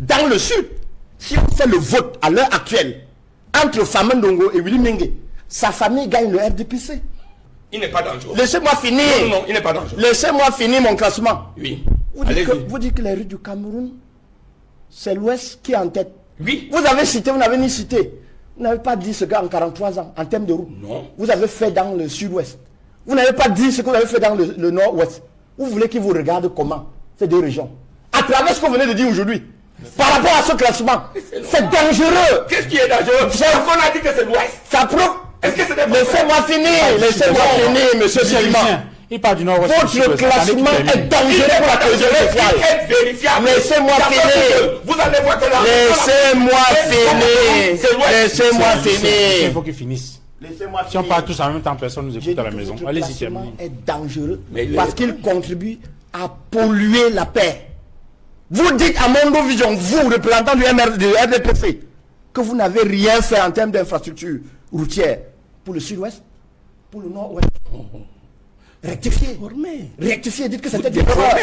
Dans le sud, si on fait le vote à l'heure actuelle entre Famara Ndongo et Willy Mengue, sa famille gagne le RDPC. Il n'est pas dangereux. Laissez-moi finir. Non, il n'est pas dangereux. Laissez-moi finir mon classement. Oui. Vous dites que les rues du Cameroun, c'est l'Ouest qui est en tête. Oui. Vous avez cité, vous n'avez ni cité. Vous n'avez pas dit ce qu'en 43 ans, en termes de route. Non. Vous avez fait dans le sud-ouest. Vous n'avez pas dit ce que vous avez fait dans le nord-ouest. Vous voulez qu'ils vous regardent comment, ces deux régions. À travers ce que vous venez de dire aujourd'hui. Par rapport à ce classement, c'est dangereux. Qu'est-ce qui est dangereux? On a dit que c'est l'ouest. Ça prouve. Est-ce que c'est Laissez-moi finir, laissez-moi finir, monsieur Silima. Il parle du nord-ouest. Votre classement est dangereux pour la cohésion sociale. Laissez-moi finir. Vous allez voir que la... Laissez-moi finir. Laissez-moi finir. Il faut qu'il finisse. Laissez-moi finir. Si on parle tous en même temps, personne nous écoute à la maison. Allez-y, terminez. Le classement est dangereux parce qu'il contribue à polluer la paix. Vous dites à Mondo Vision, vous, représentant du RDPC, que vous n'avez rien fait en termes d'infrastructure routière pour le sud-ouest, pour le nord-ouest. Rectifiez. Rectifiez, dites que c'était des erreurs.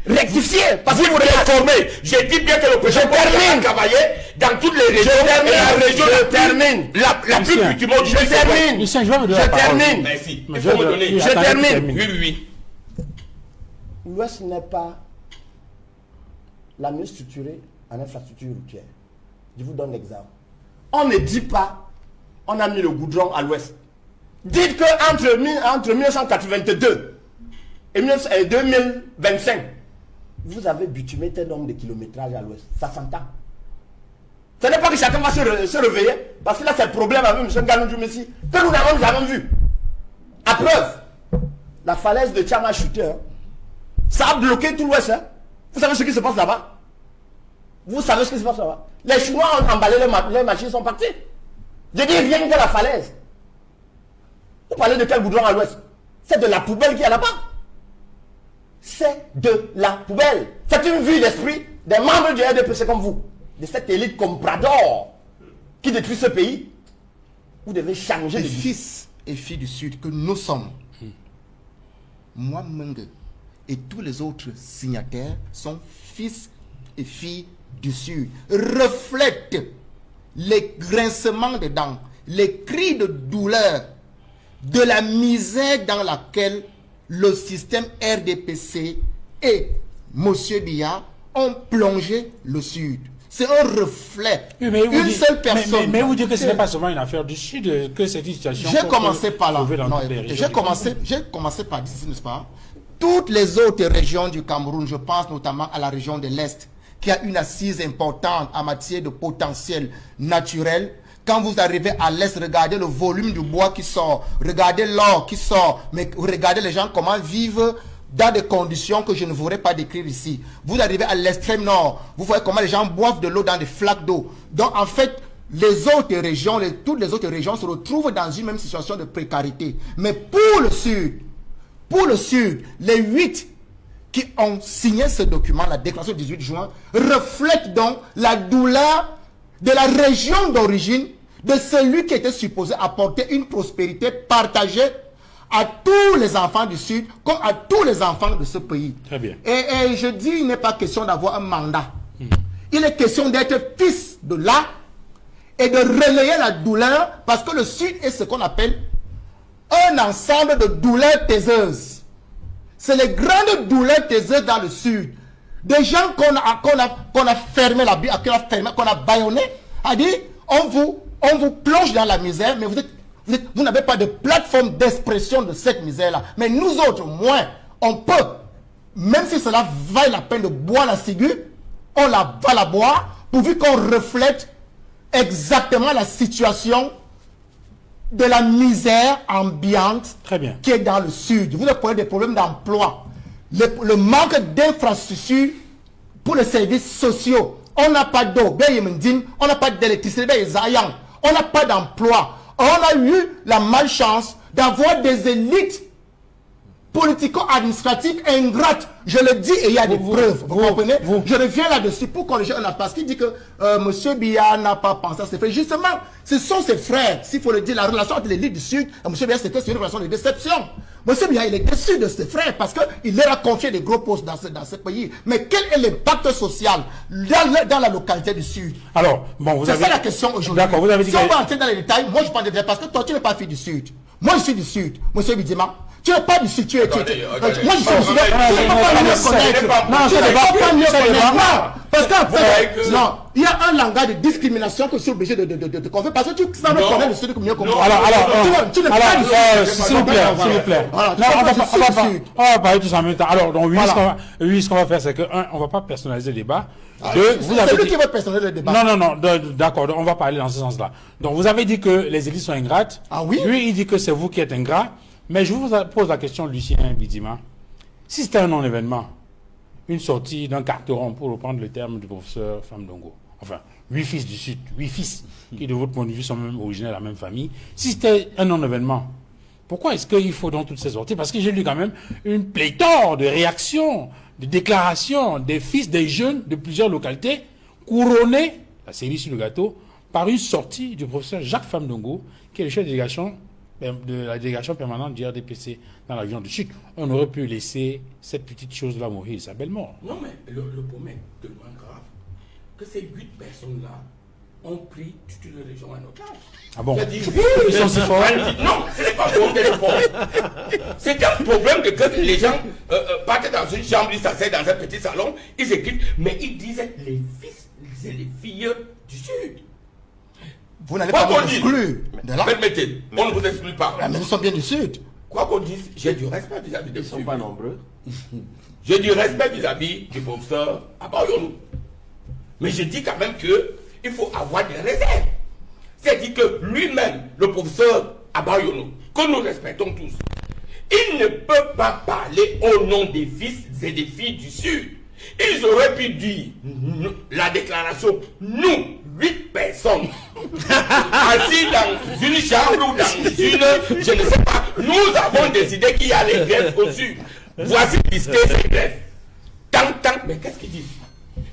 Rectifiez, parce que vous réformez. J'ai dit bien que le président a travaillé dans toutes les régions. Je termine. La plus du monde. Je termine. Je termine. Merci. Il faut me donner. Je termine. Oui. L'Ouest n'est pas la mieux structurée en infrastructure routière. Je vous donne l'exemple. On ne dit pas, on a mis le goudron à l'Ouest. Dites que entre 1982 et 2025, vous avez bitumé tel nombre de kilométrages à l'Ouest. Ça s'entend. Ce n'est pas que chacun va se réveiller, parce que là c'est le problème avec M. Ganou Messi, que nous n'avons jamais vu. À preuve, la falaise de Tchama Shooter, ça a bloqué tout l'Ouest. Hein? Vous savez ce qui se passe là-bas? Vous savez ce qui se passe là-bas? Les Chinois ont emballé les machines, sont partis. Je dis rien que la falaise. Vous parlez de quel goudron à l'Ouest? C'est de la poubelle qui est là-bas. C'est de la poubelle. C'est une vue d'esprit des membres du RDPC comme vous, de cette élite comprador qui détruit ce pays. Vous devez changer les de vie. fils et filles du Sud que nous sommes, moi, Mengue, et tous les autres signataires sont fils et filles du Sud, reflètent les grincements de dents, les cris de douleur, de la misère dans laquelle le système RDPC et M. Biya ont plongé le Sud. C'est un reflet. Oui, mais une seule personne. Mais vous dites que ce n'est pas seulement une affaire du Sud, que c'est une situation... J'ai commencé par là. J'ai commencé par dire, n'est-ce pas? Toutes les autres régions du Cameroun, je pense notamment à la région de l'Est, qui a une assise importante en matière de potentiel naturel. Quand vous arrivez à l'Est, regardez le volume du bois qui sort, regardez l'or qui sort, mais regardez les gens comment vivent dans des conditions que je ne voudrais pas décrire ici. Vous arrivez à l'extrême nord, vous voyez comment les gens boivent de l'eau dans des flaques d'eau. Donc en fait, les autres régions, toutes les autres régions se retrouvent dans une même situation de précarité. Mais pour le Sud, les 8 qui ont signé ce document, la déclaration du 18 juin, reflètent donc la douleur de la région d'origine de celui qui était supposé apporter une prospérité partagée à tous les enfants du Sud comme à tous les enfants de ce pays. Très bien. Et je dis, il n'est pas question d'avoir un mandat. Il est question d'être fils de là et de relayer la douleur parce que le Sud est ce qu'on appelle un ensemble de douleurs taiseuses. C'est les grandes douleurs taiseuses dans le Sud. Des gens qu'on a fermé la bouche, qu'on a bâillonné, a dit, on vous plonge dans la misère, mais vous n'avez pas de plateforme d'expression de cette misère-là. Mais nous autres, moins, on peut, même si cela vaille la peine de boire la ciguë, on va la boire, pourvu qu'on reflète exactement la situation de la misère ambiante qui est dans le Sud. Vous avez des problèmes d'emploi, le manque d'infrastructures pour les services sociaux. On n'a pas d'eau, on n'a pas d'électricité, on n'a pas d'emploi. On a eu la malchance d'avoir des élites politico-administratives ingrates. Je le dis et il y a des preuves. Vous comprenez? Je reviens là-dessus pour corriger un parce qu'il dit que M. Biya n'a pas pensé à ses frères. Justement, ce sont ses frères. S'il faut le dire, la relation entre l'élite du Sud et M. Biya, c'était une relation de déception. Monsieur Biya, il est déçu de ses frères parce qu'il leur a confié des gros postes dans ce pays. Mais quel est l'impact social dans la localité du Sud? Alors, bon, vous C'est avez... ça la question aujourd'hui. D'accord, vous avez dit si on va entrer dans les détails, moi je parle des détails parce que toi tu n'es pas fille du Sud. Moi je suis du Sud, monsieur Bidima. Tu n'es pas du Sud, tu es... Moi je suis du Sud. Tu ne peux pas mieux connaître. Non, tu ne peux pas mieux connaître. Parce qu'en non, il y a un langage de discrimination que je suis obligé de confier parce que tu savais connaître le Sud comme mieux que moi. Alors, tu n'es pas du Sud. s'il vous plaît, s'il vous plaît. On va parler tous en même temps. Alors, donc, oui, ce qu'on va faire, c'est que, on ne va pas personnaliser le débat. C'est lui qui va personnaliser le débat. Non, d'accord, on va parler dans ce sens-là. Donc, vous avez dit que les élites sont ingrates. Ah oui? Lui, il dit que c'est vous qui êtes ingrat. Mais je vous pose la question, Lucien Bidima. Si c'était un non-événement, une sortie d'un carteron, pour reprendre le terme du professeur Famdongo, enfin, 8 fils du Sud, 8 fils, qui de votre point de vue sont même originaires de la même famille, si c'était un non-événement, pourquoi est-ce qu'il faut donc toutes ces sorties? Parce que j'ai lu quand même une pléthore de réactions, de déclarations des fils des jeunes de plusieurs localités, couronnés, la série sur le gâteau, par une sortie du professeur Jacques Famdongo, qui est le chef de la délégation permanente du RDPC dans la région du Sud. On aurait pu laisser cette petite chose-là mourir, sa belle mort. Non, mais le problème de moins grave, que ces 8 personnes-là ont pris toute une région en otage. Ah bon? Ils sont si forts. Non, ce n'est pas un problème d'être fort. C'est un problème que les gens partent dans une chambre, ils s'asseyent dans un petit salon, ils écrivent, mais ils disent les fils et les filles du Sud. Vous n'allez pas vous exclure de là. Permettez, on ne vous exclut pas. Mais nous sommes bien du Sud. Quoi qu'on dise, j'ai du respect vis-à-vis des Ils ne sont pas nombreux. J'ai du respect vis-à-vis du professeur Abayonou. Mais je dis quand même qu'il faut avoir des réserves. C'est-à-dire que lui-même, le professeur Abayonou, que nous respectons tous, il ne peut pas parler au nom des fils et des filles du Sud. Ils auraient pu dire la déclaration, nous, 8 personnes, assis dans une chambre ou dans une, je ne sais pas, nous avons décidé qu'il y a les greffes au Sud. Voici listé ces greffes. Mais qu'est-ce qu'ils disent?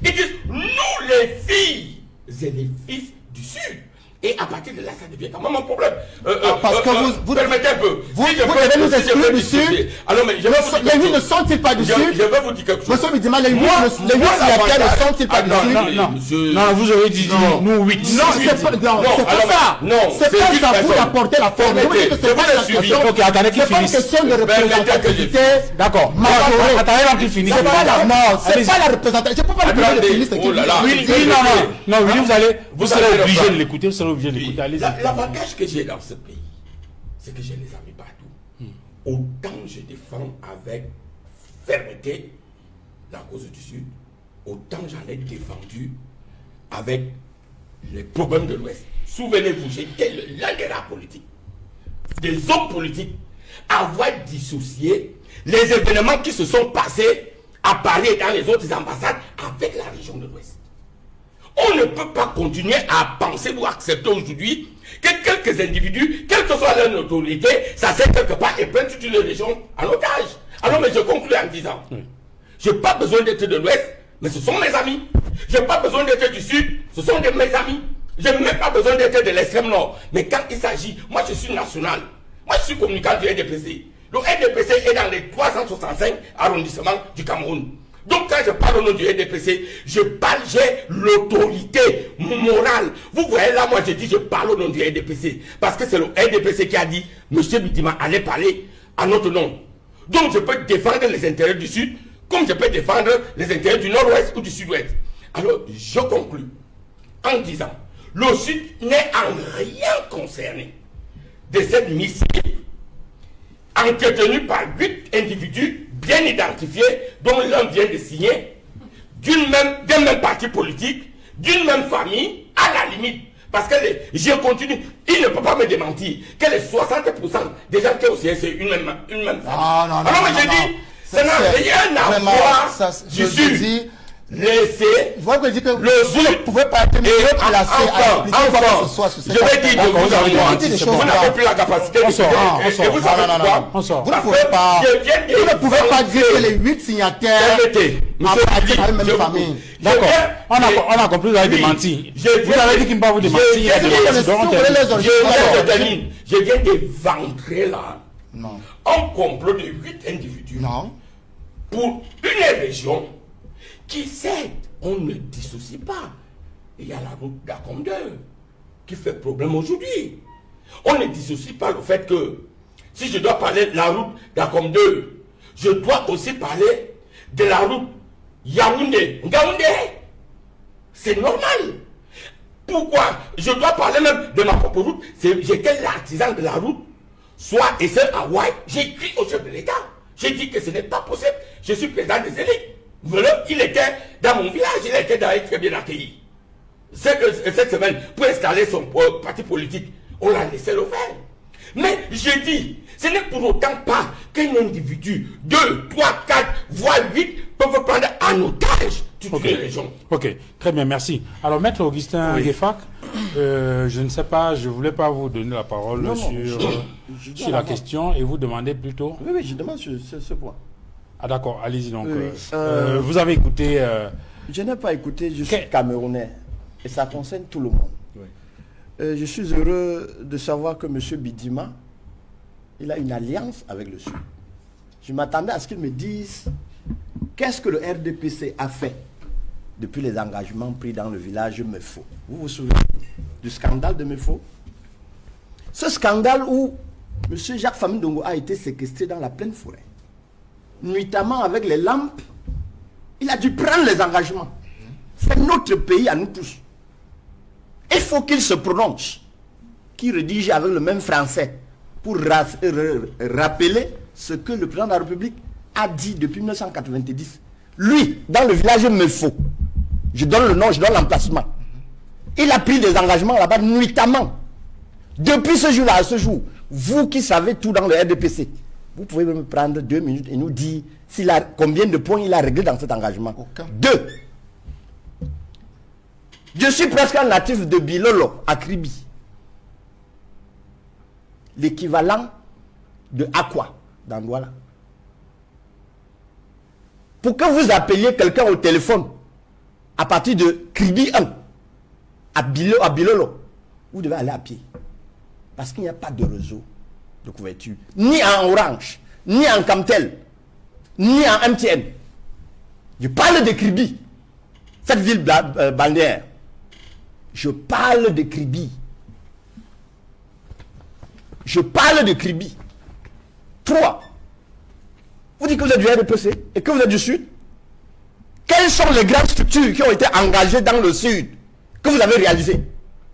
Ils disent, nous les filles et les fils du Sud. Et à partir de là, ça devient quand même un problème. Parce que vous permettez un peu. Vous devez nous exclure du Sud. Alors, mais les 8 ne sont-ils pas du Sud? Je vais vous dire quelque chose. Monsieur Bidima, les 8 signataires ne sont-ils pas du Sud? Non, vous aurez dit nous 8. Non, c'est pas ça. C'est pas ça pour apporter la forme. C'est pas une question. Ok, attendez qu'il C'est pas une finisse. question de représentativité. D'accord. Majorée. Attendez qu'il finisse. C'est pas la représentation. Je ne peux pas le prendre le ministre qui Oui, non, vous serez obligé de l'écouter. Allez-y. L'avantage que j'ai dans ce pays, c'est que j'ai les amis partout. Autant je défends avec fermeté la cause du Sud, autant j'en ai défendu avec les problèmes de l'Ouest. Souvenez-vous, j'étais l'un des rares politiques, des hommes politiques, à avoir dissocié les événements qui se sont passés à Paris et dans les autres ambassades avec la région de l'Ouest. On ne peut pas continuer à penser ou accepter aujourd'hui que quelques individus, quelle que soit leur notoriété, ça sert quelque part et prennent toute une région en otage. Alors, mais je conclue en disant, je n'ai pas besoin d'être de l'Ouest, mais ce sont mes amis. Je n'ai pas besoin d'être du Sud, ce sont mes amis. Je n'ai même pas besoin d'être de l'extrême Nord. Mais quand il s'agit, moi je suis national, moi je suis communicant du RDPC. Le RDPC est dans les 365 arrondissements du Cameroun. Donc quand je parle au nom du RDPC, j'ai l'autorité morale. Vous voyez là, moi je dis je parle au nom du RDPC. Parce que c'est le RDPC qui a dit, monsieur Bidima allez parler à notre nom. Donc je peux défendre les intérêts du Sud, comme je peux défendre les intérêts du Nord-Ouest ou du Sud-Ouest. Alors je conclus en disant, le Sud n'est en rien concerné de cette mission entretenue par 8 individus bien identifiés, dont l'un vient de signer, d'un même parti politique, d'une même famille, à la limite. Parce que je continue, il ne peut pas me démentir que les 60% des gens qui sont au CSE, une même famille. Alors mais je dis, ça n'a rien à voir du Sud. Laissez vous ne pouvez pas être mieux placé à expliquer quoi que ce soit sur cette je vais dire que vous n'avez plus la capacité de vous ne pouvez pas dire que les 8 signataires appartiennent à une même famille. D'accord, on a compris, vous avez démenti. Vous avez dit qu'il ne peut pas vous démentir. Je viens d'éventrer là Non. Un complot de 8 individus Non. pour une région qui, certes, on ne dissocie pas. Il y a la route d'Acom 2 qui fait problème aujourd'hui. On ne dissocie pas le fait que si je dois parler de la route d'Acom 2, je dois aussi parler de la route Yaoundé-Ngaoundé. C'est normal. Pourquoi je dois parler même de ma propre route? J'étais l'artisan de la route. Soit et c'est à Hawaï, j'ai écrit au chef de l'État. J'ai dit que ce n'est pas possible. Je suis président des élites. Voilà, il était dans mon village, il était très bien accueilli. Cette semaine, pour installer son parti politique, on l'a laissé le faire. Mais je dis, ce n'est pour autant pas qu'un individu, 2, 3, 4, voire 8 peuvent prendre en otage toute une région. Ok, très bien, merci. Alors, Maître Augustin Gueffac, je ne sais pas, je ne voulais pas vous donner la parole sur la question et vous demander plutôt. Oui, je demande sur ce point. Ah d'accord, allez-y donc. Oui, vous avez écouté... Je n'ai pas écouté, je suis camerounais et ça concerne tout le monde. Je suis heureux de savoir que M. Bidima, il a une alliance avec le Sud. Je m'attendais à ce qu'il me dise qu'est-ce que le RDPC a fait depuis les engagements pris dans le village Mefo. Vous vous souvenez du scandale de Mefo? Ce scandale où M. Jacques Famine Ndongo a été séquestré dans la pleine forêt, nuitamment avec les lampes, il a dû prendre les engagements. C'est notre pays à nous tous. Il faut qu'il se prononce, qu'il rédige avec le même français pour rappeler ce que le président de la République a dit depuis 1990. Lui, dans le village Mefo, je donne le nom, je donne l'emplacement. Il a pris des engagements là-bas nuitamment. Depuis ce jour-là à ce jour, vous qui savez tout dans le RDPC, vous pouvez me prendre 2 minutes et nous dire combien de points il a réglé dans cet engagement. Aucun. 2. Je suis presque un natif de Bilolo, à Kribi. L'équivalent de Aqua, dans Douala. Pour que vous appeliez quelqu'un au téléphone, à partir de Kribi 1, à Bilolo, vous devez aller à pied. Parce qu'il n'y a pas de réseau de couverture. Ni en Orange, ni en Camtel, ni en MTN. Je parle de Kribi, cette ville balnéaire. Je parle de Kribi. Je parle de Kribi. 3. Vous dites que vous êtes du RDPC et que vous êtes du Sud. Quelles sont les grandes structures qui ont été engagées dans le Sud que vous avez réalisées?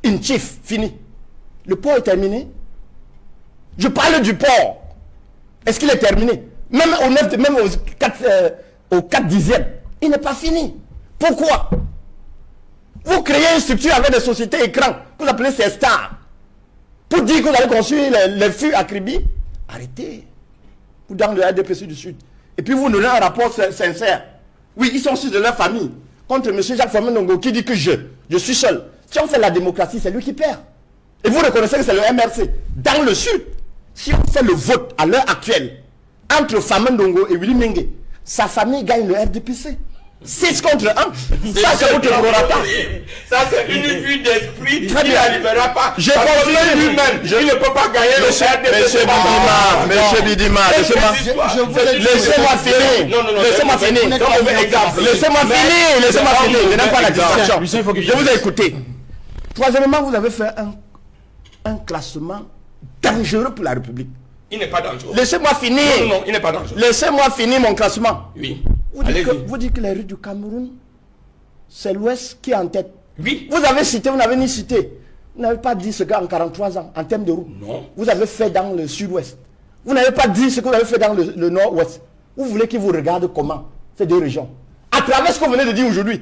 Une chief, fini. Le port est terminé. Je parle du port. Est-ce qu'il est terminé? Même au 9, même au 4 dixième, il n'est pas fini. Pourquoi? Vous créez une structure avec des sociétés écrans, que vous appelez ces stars, pour dire que vous allez construire les fûts à Kribi. Arrêtez. Vous dans le RDPC du Sud. Et puis vous donnez un rapport sincère. Oui, ils sont de leur famille. Contre M. Jacques Famine Ndongo qui dit que je suis seul. Si on fait la démocratie, c'est lui qui perd. Et vous reconnaissez que c'est le MRC. Dans le Sud, si on fait le vote à l'heure actuelle, entre Famine Ndongo et Willy Mengue, sa famille gagne le RDPC. 6 contre 1. Ça, c'est votre prorata. Ça, c'est une vue d'esprit qui Très bien. n'arrivera pas. Je Parce que continue. lui-même, il ne peut pas gagner le Monsieur Bidima, laissez-moi finir. Laissez-moi finir. Laissez-moi finir. Laissez-moi finir. Je n'aime pas la distraction. Je vous ai écouté. Troisièmement, vous avez fait un classement dangereux pour la République. Il n'est pas dangereux. Laissez-moi finir. Non, il n'est pas dangereux. Laissez-moi finir mon classement. Oui. Vous dites que les rues du Cameroun, c'est l'Ouest qui est en tête. Oui. Vous avez cité, vous n'avez ni cité. Vous n'avez pas dit ce qu'en 43 ans, en termes de route, Non. vous avez fait dans le Sud-Ouest. Vous n'avez pas dit ce que vous avez fait dans le Nord-Ouest. Vous voulez qu'ils vous regardent comment, ces deux régions, à travers ce que vous venez de dire aujourd'hui.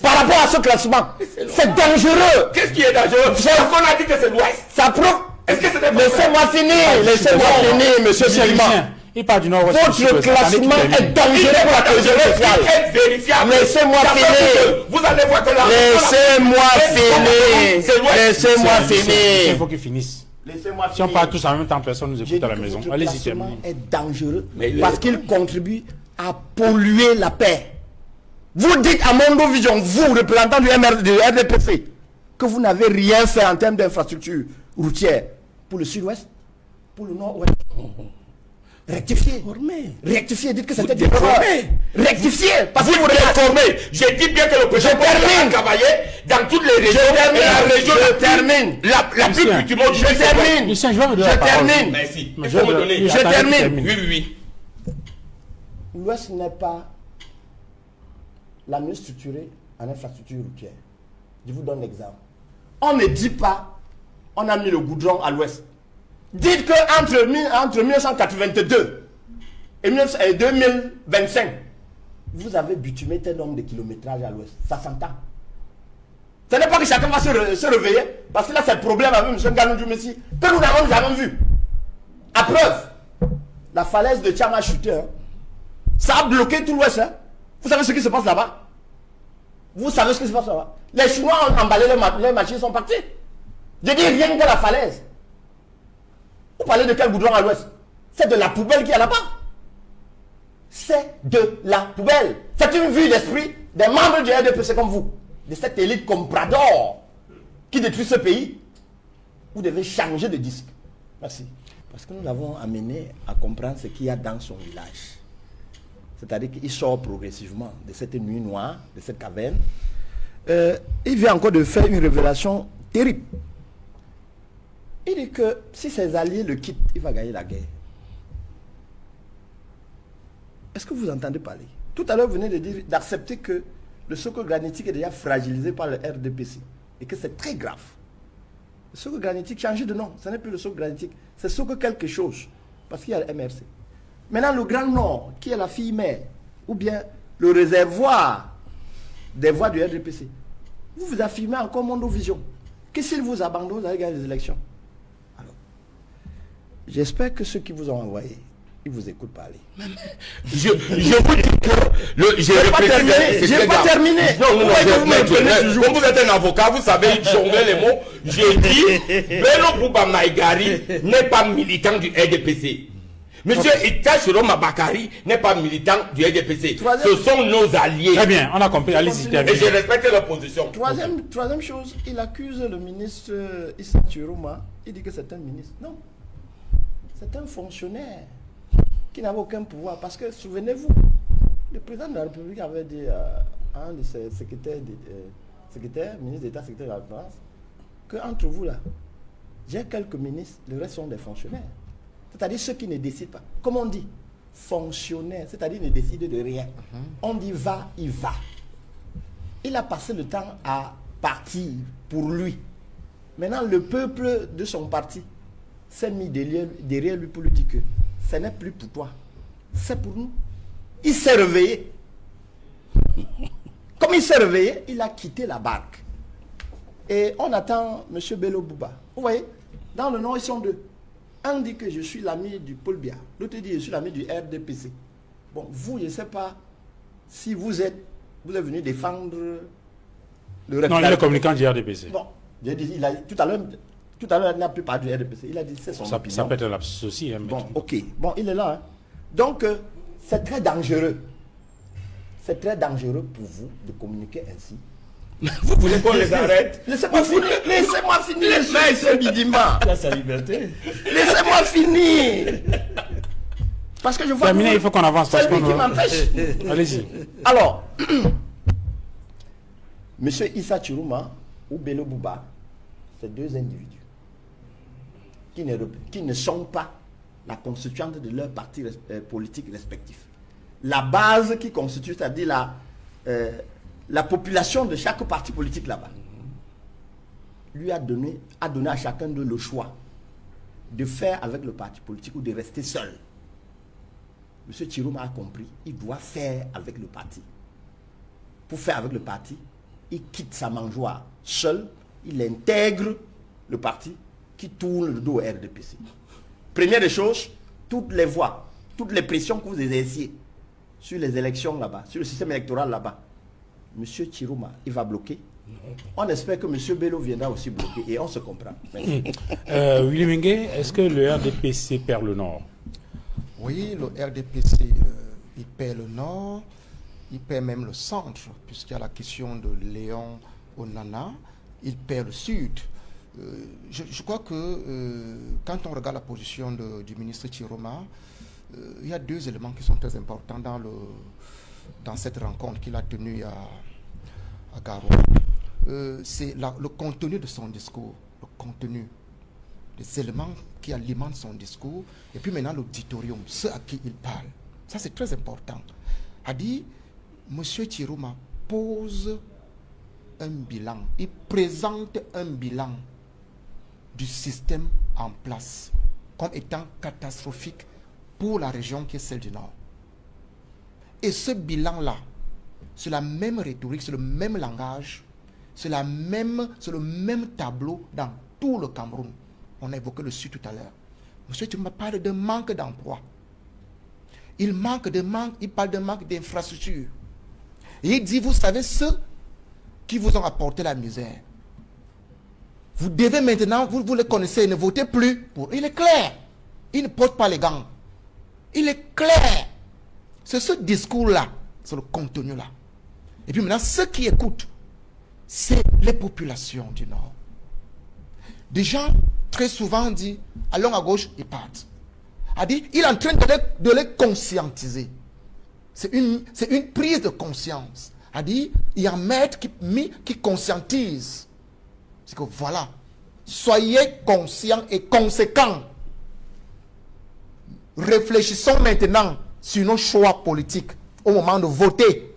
Par rapport à ce classement, c'est dangereux. Qu'est-ce qui est dangereux? Parce qu'on a dit que c'est l'Ouest. Ça prouve. Est-ce que c'était Laissez-moi finir, laissez-moi finir, monsieur Bidima. Il part du Nord-Ouest. Votre classement est dangereux pour la cohésion sociale. vérifiable. Laissez-moi finir. Vous allez voir que la... Laissez-moi finir. Laissez-moi Il finir. faut qu'il finisse. Laissez-moi Si on finir. parle tous en même temps, personne ne nous J'ai écoute dit à la que maison. votre Allez-y, classement terminez. est dangereux Mais parce qu'il contribue à polluer la paix. Vous dites à Mondo Vision, vous, représentant du RDPC, que vous n'avez rien fait en termes d'infrastructure routière pour le Sud-Ouest, pour le Nord-Ouest. Rectifiez. Formez. Rectifiez, dites que Vous c'était des déformez. erreurs. Rectifiez. Parce Vous que vous déformez. J'ai dit bien que le président a travaillé dans toutes les régions. termine. Et la région Je la plus- termine. La plus Lucien, cultivée du je pays, c'est quoi? termine. Lucien, je vais vous donner la Je parole. termine. Merci. Mais Il faut me donner. Je attendez qu'il termine. Oui, oui, oui. L'Ouest n'est pas la mieux structurée en infrastructure routière. Je vous donne l'exemple. On ne dit pas, on a mis le goudron à l'Ouest. Dites que entre 1982 et 2025, vous avez bitumé tel nombre de kilométrages à l'Ouest. Ça s'entend. Ce n'est pas que chacun va se réveiller, parce que là c'est le problème avec M. Ganou Messi, que nous n'avons jamais vu. À preuve, la falaise de Tchama a chuté. Hein. Ça a bloqué tout l'Ouest. Hein. Vous savez ce qui se passe là-bas? Vous savez ce qui se passe là-bas? Les Chinois ont emballé les machines, sont partis. Je dis rien que la falaise. Vous parlez de quel goudron à l'Ouest? C'est de la poubelle qui est là-bas. C'est de la poubelle. C'est une vue d'esprit des membres du RDPC comme vous, de cette élite comprador qui détruit ce pays. Vous devez changer de disque. Merci. Parce que nous l'avons amené à comprendre ce qu'il y a dans son village. C'est-à-dire qu'il sort progressivement de cette nuit noire, de cette caverne. Il vient encore de faire une révélation terrible. Il dit que si ses alliés le quittent, il va gagner la guerre. Est-ce que vous entendez parler? Tout à l'heure, vous venez de dire d'accepter que le socle granitique est déjà fragilisé par le RDPC et que c'est très grave. Le socle granitique change de nom. Ce n'est plus le socle granitique, c'est socle quelque chose parce qu'il y a le MRC. Maintenant, le Grand Nord, qui est la fille mère, ou bien le réservoir des voix du RDPC, vous vous affirmez encore Mondovision que s'il vous abandonne, vous allez gagner les élections. Alors, j'espère que ceux qui vous ont envoyé, ils vous écoutent parler. Je vous dis que j'ai pas terminé. Non, comme vous êtes un avocat, vous savez jongler les mots. J'ai dit Bello Bouba Maïgari n'est pas militant du RDPC. Monsieur Ita Chiroma Bakari n'est pas militant du RDPC. Ce sont nos alliés. Très bien, on a compris. Allez-y, Et terminez. je respecte leur position. Troisième chose, il accuse le ministre Issa Chiroma. Il dit que c'est un ministre. Non. C'est un fonctionnaire qui n'avait aucun pouvoir. Parce que, souvenez-vous, le président de la République avait dit à un de ses secrétaires, ministre d'État, secrétaire de la France, qu'entre vous là, j'ai quelques ministres, le reste sont des fonctionnaires. C'est-à-dire ceux qui ne décident pas. Comme on dit, fonctionnaire, c'est-à-dire ne décide de rien. On dit va, il va. Il a passé le temps à partir pour lui. Maintenant, le peuple de son parti s'est mis derrière lui pour lui dire que ce n'est plus pour toi, c'est pour nous. Il s'est réveillé. Comme il s'est réveillé, il a quitté la barque. Et on attend M. Bello Bouba. Vous voyez, dans le Nord, ils sont deux. Un dit que je suis l'ami du Paul Biya. L'autre dit que je suis l'ami du RDPC. Bon, vous, je ne sais pas si vous êtes venu défendre le Non, il est le communicant du RDPC. Non, j'ai dit, tout à l'heure, il n'a plus parlé du RDPC. Il a dit c'est son opinion. Ça peut être lapsus aussi. Hein, bon, ok. Bon, il est là. Hein. Donc, c'est très dangereux. C'est très dangereux pour vous de communiquer ainsi. Vous voulez qu'on les arrête? Laissez-moi finir. Laissez-moi finir. Laissez Bidima. Sa liberté. Laissez-moi finir. Parce que je vois. Terminé, il faut qu'on avance. C'est lui qui m'empêche. Allez-y. Alors, Monsieur Issa Chiroma ou Bello Bouba, c'est deux individus qui ne sont pas la constituante de leur parti politique respectif. La base qui constitue, c'est-à-dire la population de chaque parti politique là-bas, lui a donné à chacun d'eux le choix de faire avec le parti politique ou de rester seul. M. Chiroma a compris, il doit faire avec le parti. Pour faire avec le parti, il quitte sa mangeoire seul, il intègre le parti qui tourne le dos au RDPC. Première des choses, toutes les voix, toutes les pressions que vous exerciez sur les élections là-bas, sur le système électoral là-bas, M. Chiroma, il va bloquer. On espère que M. Bello viendra aussi bloquer et on se comprend. Willy Mingué, est-ce que le RDPC perd le Nord? Oui, le RDPC, il perd le Nord, il perd même le centre, puisqu'il y a la question de Léon Onana, il perd le Sud. Je crois que quand on regarde la position du ministre Chiroma, il y a deux éléments qui sont très importants dans cette rencontre qu'il a tenue à Garoua. C'est le contenu de son discours, le contenu, les éléments qui alimentent son discours, et puis maintenant l'auditorium, ceux à qui il parle. Ça, c'est très important. A dit, M. Chiroma pose un bilan, il présente un bilan du système en place comme étant catastrophique pour la région qui est celle du Nord. Et ce bilan-là, c'est la même rhétorique, c'est le même langage, c'est le même tableau dans tout le Cameroun. On a évoqué le Sud tout à l'heure. Monsieur Chiroma parle de manque d'emploi. Il parle de manque d'infrastructures. Et il dit, vous savez, ceux qui vous ont apporté la misère, vous devez maintenant, vous les connaissez, ne votez plus pour. Il est clair. Il ne porte pas les gants. Il est clair. C'est ce discours-là, c'est le contenu-là. Et puis maintenant, ceux qui écoutent, c'est les populations du Nord. Des gens, très souvent, disent, allons à gauche, ils partent. A dit, il est en train de les conscientiser. C'est une prise de conscience. A dit, il y a un maître qui conscientise. C'est que voilà, soyez conscients et conséquents. Réfléchissons maintenant sur nos choix politiques au moment de voter.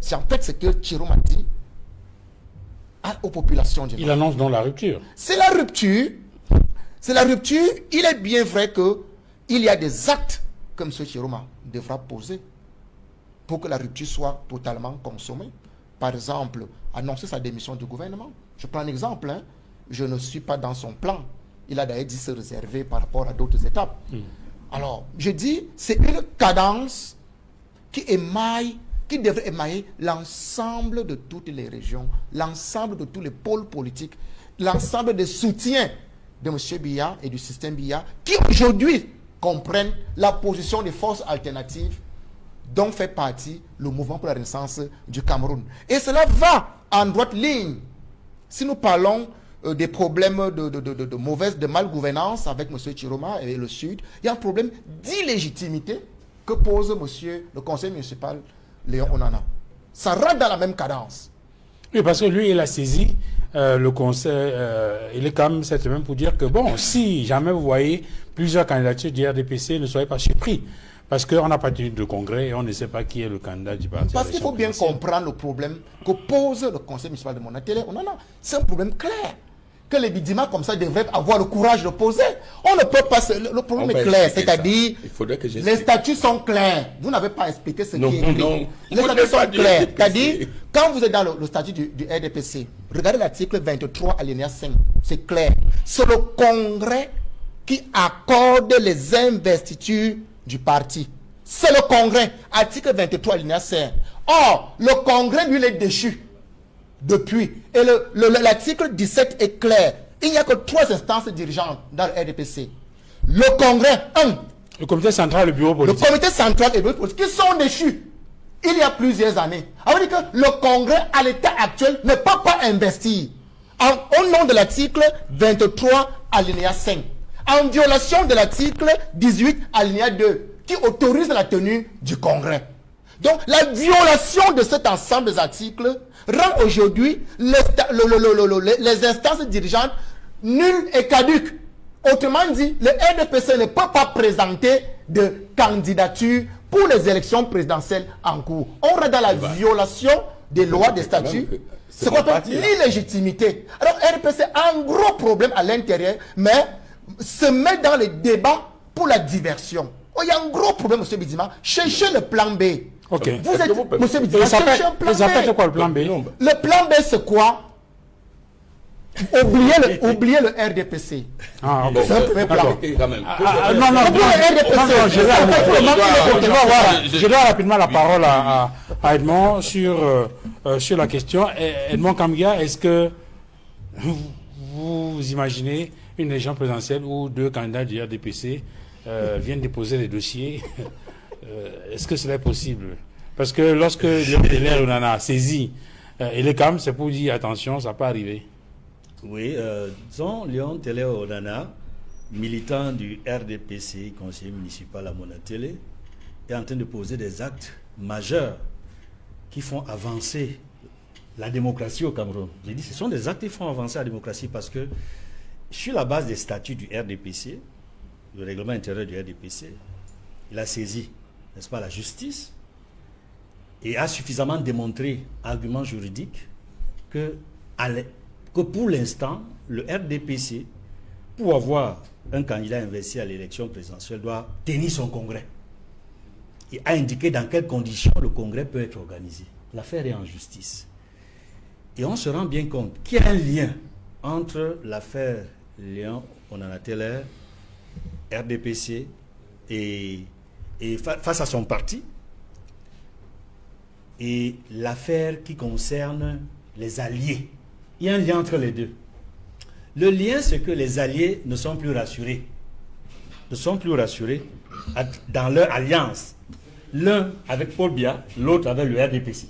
C'est en fait ce que Chiroma dit aux populations. Il annonce donc la rupture. C'est la rupture. C'est la rupture. Il est bien vrai qu'il y a des actes que M. Chiroma devra poser pour que la rupture soit totalement consommée. Par exemple, annoncer sa démission du gouvernement. Je prends un exemple. Je ne suis pas dans son plan. Il a d'ailleurs dit se réserver par rapport à d'autres étapes. Alors, je dis, c'est une cadence qui devrait émailler l'ensemble de toutes les régions, l'ensemble de tous les pôles politiques, l'ensemble des soutiens de M. Biya et du système Biya, qui aujourd'hui comprennent la position des forces alternatives dont fait partie le mouvement pour la renaissance du Cameroun. Et cela va en droite ligne. Si nous parlons des problèmes de malgouvernance avec M. Chiroma et le Sud, il y a un problème d'illégitimité que pose le conseil municipal Léon Onana. Ça rentre dans la même cadence. Oui, parce que lui, il a saisi le conseil, il est quand même cette semaine pour dire que bon, si jamais vous voyez plusieurs candidatures du RDPC, ne soyez pas surpris. Parce qu'on n'a pas tenu de congrès et on ne sait pas qui est le candidat du parti. Parce qu'il faut bien comprendre le problème que pose le conseil municipal de Monatélé. C'est un problème clair. Que les Bidima comme ça devraient avoir le courage de poser. On ne peut pas. Le problème est clair. C'est-à-dire, les statuts sont clairs. Vous n'avez pas expliqué ce qui est écrit. Non. Les statuts sont clairs. C'est-à-dire, quand vous êtes dans le statut du RDPC, regardez l'article 23, alinéa 5. C'est clair. C'est le congrès qui accorde les investitures du parti. C'est le congrès. Article 23, alinéa 5. Or, le congrès, lui, il est déchu. Depuis. Et l'article 17 est clair. Il n'y a que 3 instances dirigeantes dans le RDPC. Le congrès, 1. Le comité central et le bureau politique. Le comité central et le bureau politique qui sont déchus il y a plusieurs années. Ça veut dire que le congrès, à l'état actuel, ne peut pas investir. Au nom de l'article 23, alinéa 5. En violation de l'article 18, alinéa 2, qui autorise la tenue du congrès. Donc, la violation de cet ensemble des articles rend aujourd'hui les instances dirigeantes nulles et caduques. Autrement dit, le RDPC ne peut pas présenter de candidature pour les élections présidentielles en cours. On est dans la violation des lois, des statuts. C'est ce qu'on appelle l'illégitimité. Alors, RDPC a un gros problème à l'intérieur, mais se met dans les débats pour la diversion. Oh, il y a un gros problème, M. Bidima. Cherchez le plan B. Ok. Vous êtes, M. Bidima, cherchez un plan B. C'est quoi le plan B? Le plan B, c'est quoi? Oubliez le RDPC. Ah, ok. C'est un premier plan. Je dois rapidement la parole à Edmond sur la question. Edmond Kamgia, est-ce que vous imaginez une élection présidentielle où 2 candidats du RDPC viennent déposer les dossiers? Est-ce que cela est possible? Parce que lorsque Léon Télé Onana a saisi Elecam, c'est pour dire attention, ça peut arriver. Oui, disons, Léon Télé Onana militant du RDPC, conseiller municipal à Monatélé, est en train de poser des actes majeurs qui font avancer la démocratie au Cameroun. J'ai dit, ce sont des actes qui font avancer la démocratie parce que sur la base des statuts du RDPC, le règlement intérieur du RDPC, il a saisi, n'est-ce pas, la justice et a suffisamment démontré, argument juridique, que pour l'instant, le RDPC, pour avoir un candidat investi à l'élection présidentielle, doit tenir son congrès. Il a indiqué dans quelles conditions le congrès peut être organisé. L'affaire est en justice. Et on se rend bien compte qu'il y a un lien entre l'affaire Léon Onanateller, RDPC et face à son parti, et l'affaire qui concerne les alliés. Il y a un lien entre les deux. Le lien, c'est que les alliés ne sont plus rassurés. Ne sont plus rassurés dans leur alliance. L'un avec Paul Biya, l'autre avec le RDPC.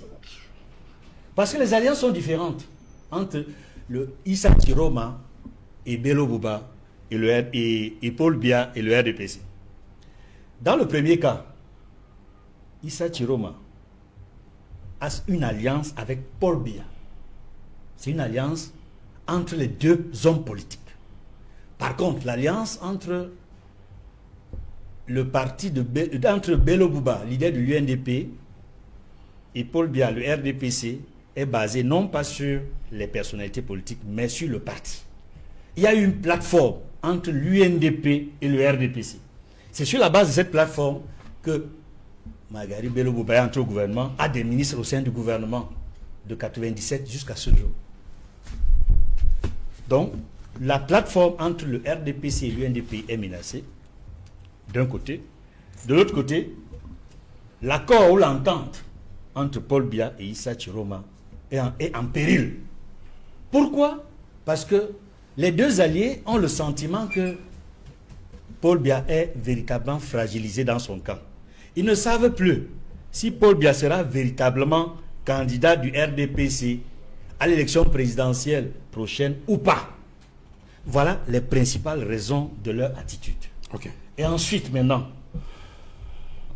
Parce que les alliances sont différentes entre le Issa Chiroma et Bello Bouba et Paul Biya et le RDPC. Dans le premier cas, Issa Chiroma a une alliance avec Paul Biya. C'est une alliance entre les deux hommes politiques. Par contre, l'alliance entre le parti entre Bello Bouba, leader de l'UNDP, et Paul Biya, le RDPC, est basée non pas sur les personnalités politiques, mais sur le parti. Il y a une plateforme entre l'UNDP et le RDPC. C'est sur la base de cette plateforme que Magari Bello Bouba est entré au gouvernement, a des ministres au sein du gouvernement de 1997 jusqu'à ce jour. Donc, la plateforme entre le RDPC et l'UNDP est menacée, d'un côté. De l'autre côté, l'accord ou l'entente entre Paul Biya et Issa Chiroma est en péril. Pourquoi? Parce que les deux alliés ont le sentiment que Paul Biya est véritablement fragilisé dans son camp. Ils ne savent plus si Paul Biya sera véritablement candidat du RDPC à l'élection présidentielle prochaine ou pas. Voilà les principales raisons de leur attitude. Ok. Et ensuite, maintenant,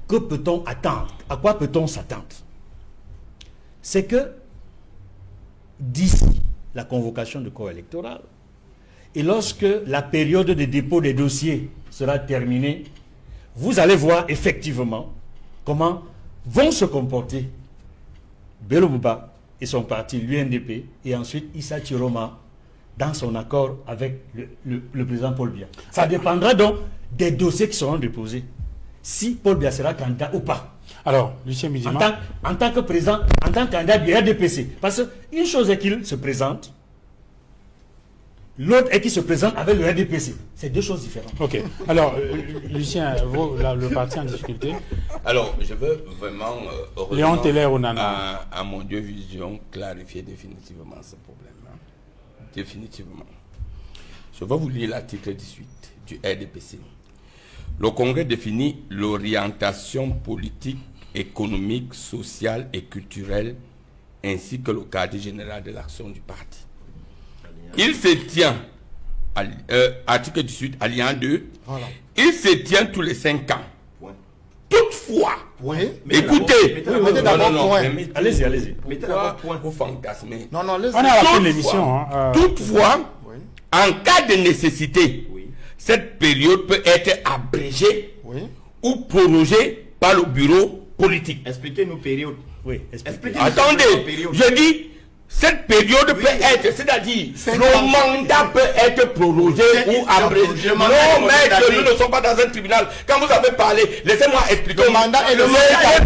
que peut-on attendre? À quoi peut-on s'attendre? C'est que d'ici la convocation du corps électoral et lorsque la période de dépôt des dossiers sera terminée, vous allez voir effectivement comment vont se comporter Bello Bouba et son parti, l'UNDP, et ensuite Issa Chiroma dans son accord avec le président Paul Biya. Ça dépendra donc des dossiers qui seront déposés. Si Paul Biya sera candidat ou pas. Alors, Lucien Bidima. En tant que président, en tant que candidat du RDPC. Parce qu'une chose est qu'il se présente, l'autre est qu'il se présente avec le RDPC. C'est deux choses différentes. Ok. Alors, Lucien, le parti en difficulté. Alors, je veux vraiment Léon Teller au Nana. à mon Dieu Vision clarifier définitivement ce problème. Définitivement. Je vais vous lire l'article 18 du RDPC. Le Congrès définit l'orientation politique, économique, sociale et culturelle ainsi que le cadre général de l'action du parti. Il se tient, article 18, alinéa 2, voilà. Il se tient tous les 5 ans. Point. Toutefois, écoutez, allez-y. Mettez d'abord point. Vous fantasmez. On a appris l'émission. Toutefois, en cas de nécessité, cette période peut être abrégée ou prorogée par le bureau politique. Expliquez-nous période. Oui, expliquez-nous. Attendez, je dis, cette période peut être, c'est-à-dire, le mandat peut être prorogé ou abrégé. Non, maître, nous ne sommes pas dans un tribunal. Quand vous avez parlé, laissez-moi expliquer. Le mandat est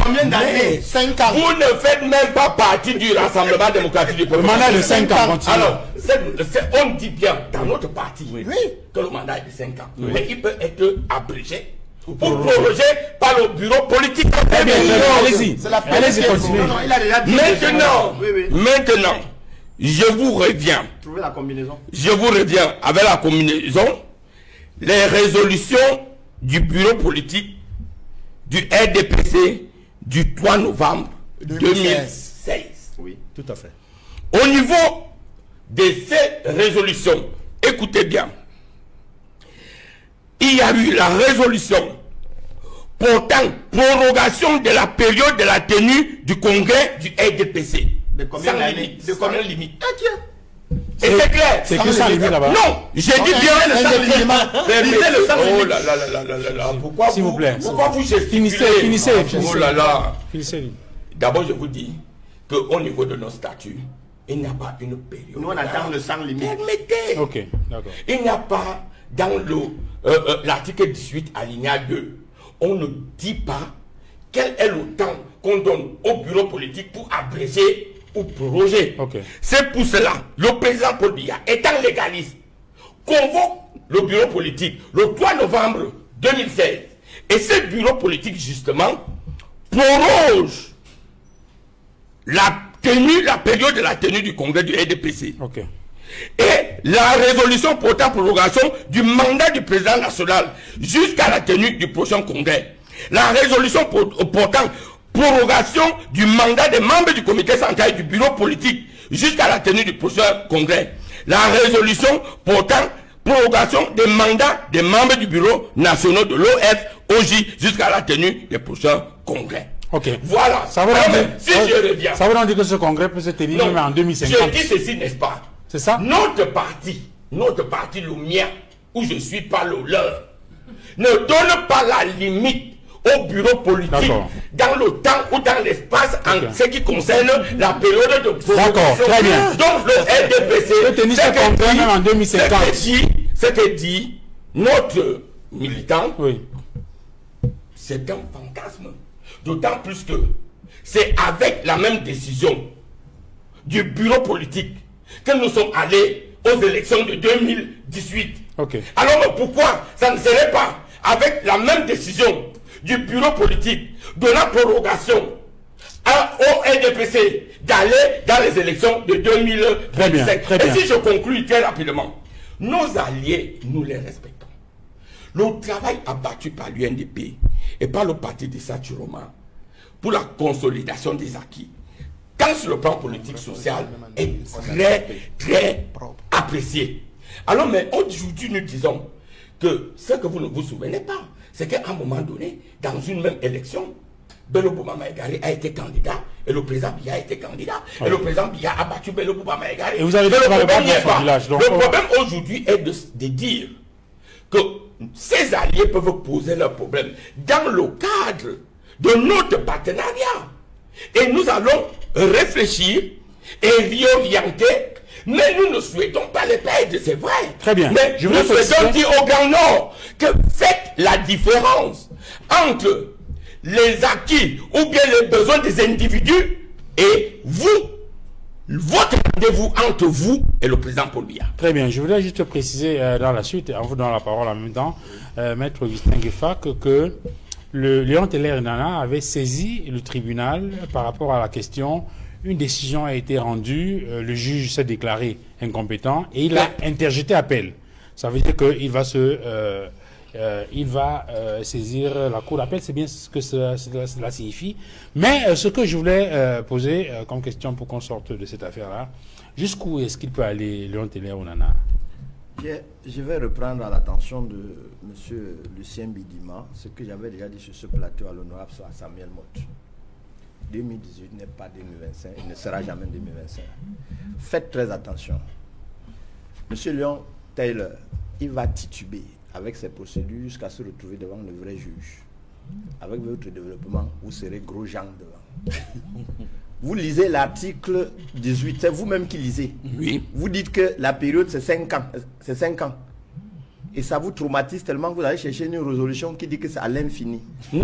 combien d'années? 5 ans. Vous ne faites même pas partie du Rassemblement démocratique du peuple. Le mandat est de 5 ans. Alors, on dit bien dans notre parti que le mandat est de 5 ans. Mais il peut être abrégé ou prorogé par le bureau politique. Allez-y, continuez. Maintenant, je vous reviens. Trouvez la combinaison. Je vous reviens avec la combinaison. Les résolutions du bureau politique du RDPC du 3 novembre 2016. Oui, tout à fait. Au niveau de ces résolutions, écoutez bien. il y a eu la résolution portant prorogation de la période de la tenue du congrès du RDPC. De combien Sans d'années? limite. De combien de limite? Ah, tiens. Et c'est clair. C'est que ça limite là-bas. Non, j'ai dit bien le sans limite. Lisez le sans Oh limite. là là là là là là là. Pourquoi S'il vous plaît. Pourquoi vous gesticulez? Finissez. Oh là là. Finissez. D'abord, je vous dis qu'au niveau de nos statuts, il n'y a pas une période. Nous, on attend le sans limite. Permettez. Ok, d'accord. Il n'y a pas dans l'article 18 alinéa 2, on ne dit pas quel est le temps qu'on donne au bureau politique pour abréger ou proroger. Ok. C'est pour cela, le président Paul Biya, étant légaliste, convoque le bureau politique le 3 novembre 2016. Et ce bureau politique, justement, proroge la période de la tenue du congrès du RDPC. Ok. Et la résolution portant prorogation du mandat du président national jusqu'à la tenue du prochain congrès. La résolution portant prorogation du mandat des membres du comité central et du bureau politique jusqu'à la tenue du prochain congrès. La résolution portant prorogation des mandats des membres du bureau national de l'OFOJ jusqu'à la tenue des prochains congrès. Ok. Voilà. Ça veut Alors, donc dire, si je reviens. ça veut donc dire que ce congrès peut se tenir même en 2050. Je dis ceci, n'est-ce pas? C'est ça? Notre parti, le mien, où je suis pas le leur, ne donne pas la limite au bureau politique dans le temps ou dans l'espace en ce qui concerne la période de prorogation. D'accord, très bien. Donc le RDPC, peut tenir ce congrès même en 2050. ce que dit notre militant, Oui. c'est un fantasme. D'autant plus que c'est avec la même décision du bureau politique que nous sommes allés aux élections de 2018. Ok. Alors pourquoi ça ne serait pas avec la même décision du bureau politique de la prorogation au RDPC d'aller dans les élections de 2025? Très bien, très bien. Et si je conclue très rapidement, nos alliés, nous les respectons. Le travail abattu par l'UNDP et par le parti de Sachiroma pour la consolidation des acquis, tant sur le plan politique social, est très apprécié. Alors, mais aujourd'hui, nous disons que ce que vous ne vous souvenez pas, c'est qu'à un moment donné, dans une même élection, Bello Bouba Maïgari a été candidat et le président Biya a été candidat. Oui. Et le président Biya a battu Bello Bouba Maïgari. Et vous avez dit Mais que le le problème vote n'est dans son pas. village, donc Le on- problème aujourd'hui est de dire que ces alliés peuvent poser leurs problèmes dans le cadre de notre partenariat. Et nous allons réfléchir et réorienter. Mais nous ne souhaitons pas les perdre, c'est vrai. Très bien. Mais Je nous voulais souhaitons préciser- dire au Grand Nord que faites la différence entre les acquis ou bien les besoins des individus et vous, votre rendez-vous entre vous et le président Paul Biya. Très bien. Je voulais juste préciser dans la suite, en vous donnant la parole en même temps, Maître Augustin Gueffa, que le Léon Teller Nana avait saisi le tribunal par rapport à la question. Une décision a été rendue, le juge s'est déclaré incompétent et il a interjeté appel. Ça veut dire qu'il va saisir la cour d'appel, c'est bien ce que cela signifie. Mais ce que je voulais poser comme question pour qu'on sorte de cette affaire-là, jusqu'où est-ce qu'il peut aller, Léon Teller Nana? Je vais reprendre à l'attention de M. Lucien Bidima ce que j'avais déjà dit sur ce plateau à l'honorable Samuel Motte. 2018 n'est pas 2025, il ne sera jamais 2025. Faites très attention. M. Léon Taylor, il va tituber avec ses procédures jusqu'à se retrouver devant le vrai juge. Avec votre développement, vous serez gros gens devant. Vous lisez l'article 18, c'est vous-même qui lisez. Oui. Vous dites que la période c'est 5 ans. C'est 5 ans. Et ça vous traumatise tellement que vous allez chercher une résolution qui dit que c'est à l'infini. Elle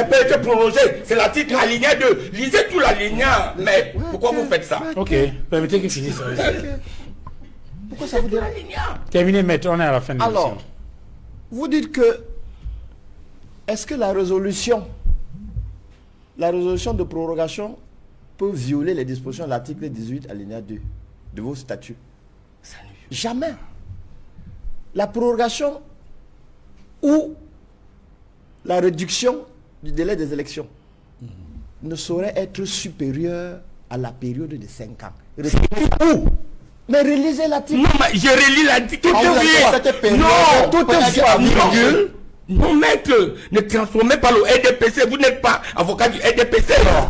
peut être prolongée. C'est l'article alinéa 2. Lisez tout l'alinéa. Mais pourquoi vous faites ça? Ok, permettez qu'il finisse. Pourquoi ça vous dérange? Terminé, maître, on est à la fin de l'émission. Alors, vous dites que est-ce que la résolution de prorogation peut violer les dispositions de l'article 18 alinéa 2 de vos statuts? Jamais. La prorogation ou la réduction du délai des élections ne saurait être supérieure à la période de 5 ans. Retenez ça. Mais relisez l'article. Non, mais je relis l'article. Non, maître, ne transformez pas le RDPC. Vous n'êtes pas avocat du RDPC. Alors,